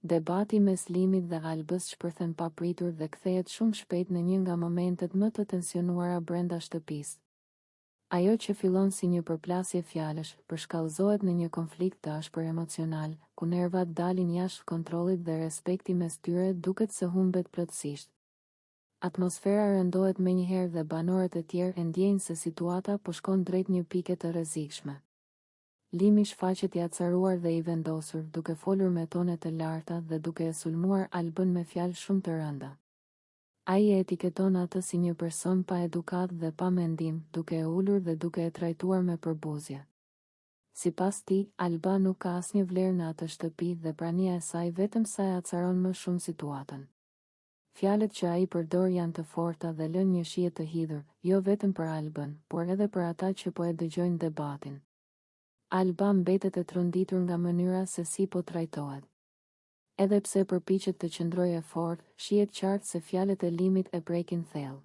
Debati mes Limit dhe Albës shpërthen papritur dhe kthehet shumë shpejt në një nga momentet më të tensionuara brenda shtëpisë. Ajo që fillon si një përplasje fjalësh, përshkallëzohet në një konflikt të ashpër emocional, ku nervat dalin jashtë kontrollit dhe respekti mes tyre duket se humbet plotësisht. Atmosfera rëndohet menjëherë dhe banorët e tjerë e ndjejnë se situata po shkon drejt një pike të rrezikshme. Limi shfaqet i acaruar dhe i vendosur, duke folur me tone të larta dhe duke e sulmuar Albën me fjalë shumë të rënda. Ai e etiketon atë si një person pa edukat dhe pa mendim, duke e ulur dhe duke e trajtuar me përbuzje. Sipas tij, Alba nuk ka asnjë vlerë në atë shtëpi dhe prania e saj vetëm sa e acaron më shumë situatën. Fjalët që ai përdor janë të forta dhe lën një shije të hidhur, jo vetëm për Albën, por edhe për ata që po e dëgjojnë debatin. Alba mbetet e tronditur nga mënyra se si po trajtohet. Edhe pse përpiqet të qëndrojë fort, shihet qartë se fjalët e Limit e prekin thellë.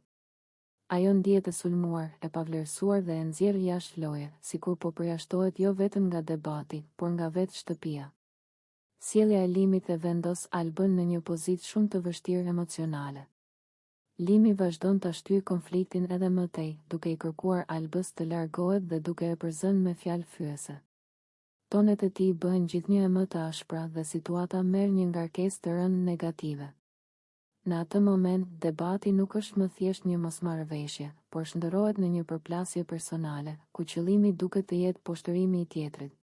Ajo ndihet e sulmuar, e pavlerësuar dhe e nxjerr jashtë loje, sikur po përjashtohet jo vetëm nga debati, por nga vetë shtëpia. Sjellja e Limit e vendos Albën në një pozitë shumë të vështirë emocionale. Limi vazhdon ta shtyjë konfliktin edhe më tej, duke i kërkuar Albës të largohet dhe duke e përzënë me fjalë fyese. Tonet e tij bëhen gjithnjë më të ashpra dhe situata merr një ngarkesë të rëndë negative. Në atë moment, debati nuk është më thjesht një mosmarrëveshje, por shndërrohet në një përplasje personale, ku qëllimi duket të jetë poshtërimi i tjetrit.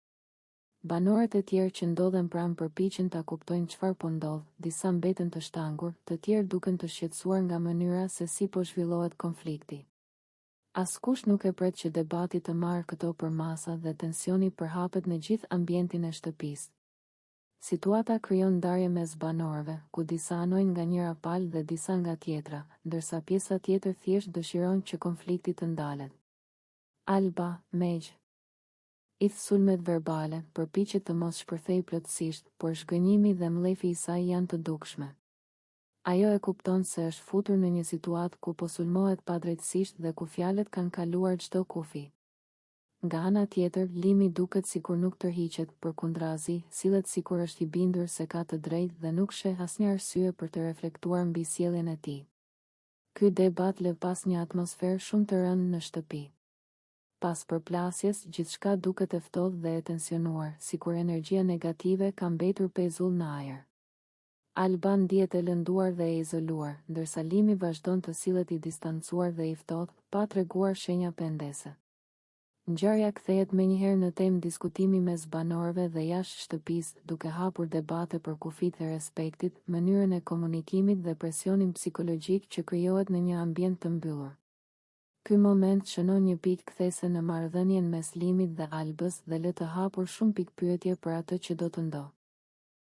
Banorët e tjerë që ndodhen pranë përpiqen ta kuptojnë çfarë po ndodh, disa mbeten të shtangur, të tjerë duken të shqetësuar nga mënyra se si po zhvillohet konflikti. Askush nuk e pret që debati të marrë këto përmasa dhe tensioni përhapet në gjithë ambientin e shtëpisë. Situata krijon ndarje mes banorëve, ku disa anojnë nga njëra palë dhe disa nga tjetra, ndërsa pjesa tjetër thjesht dëshiron që konflikti të ndalet. Alba, meq i sulmet verbale, përpiqet të mos shpërthej plotësisht, por shgënjimi dhe mlefi i saj janë të dukshme. Ajo e kupton se është futur në një situatë ku po sulmohet padrejtësisht dhe ku fjalët kanë kaluar çdo kufi. Nga ana tjetër, Limi duket sikur nuk tërhiqet, përkundrazi, sillet sikur është i bindur se ka të drejtë dhe nuk sheh asnjë arsye për të reflektuar mbi sjelljen e tij. Ky debat lë pas një atmosferë shumë të rëndë në shtëpi. Pas përplasjes, gjithçka duket e ftohtë dhe e tensionuar, sikur energjia negative ka mbetur pezull në ajër. Alba ndihet e lënduar dhe e izoluar, ndërsa Limi vazhdon të sillet i distancuar dhe i ftohtë, pa treguar shenja pendese. Ngjarja kthehet menjëherë në temë diskutimi mes banorëve dhe jashtë shtëpisë, duke hapur debate për kufijtë e respektit, mënyrën e komunikimit dhe presionin psikologjik që krijohet në një ambient të mbyllur. Ky moment shënon një pikë kthese në marrëdhënien mes Limit dhe Albës dhe lë të hapur shumë pikë pyetje për atë që do të ndodhë.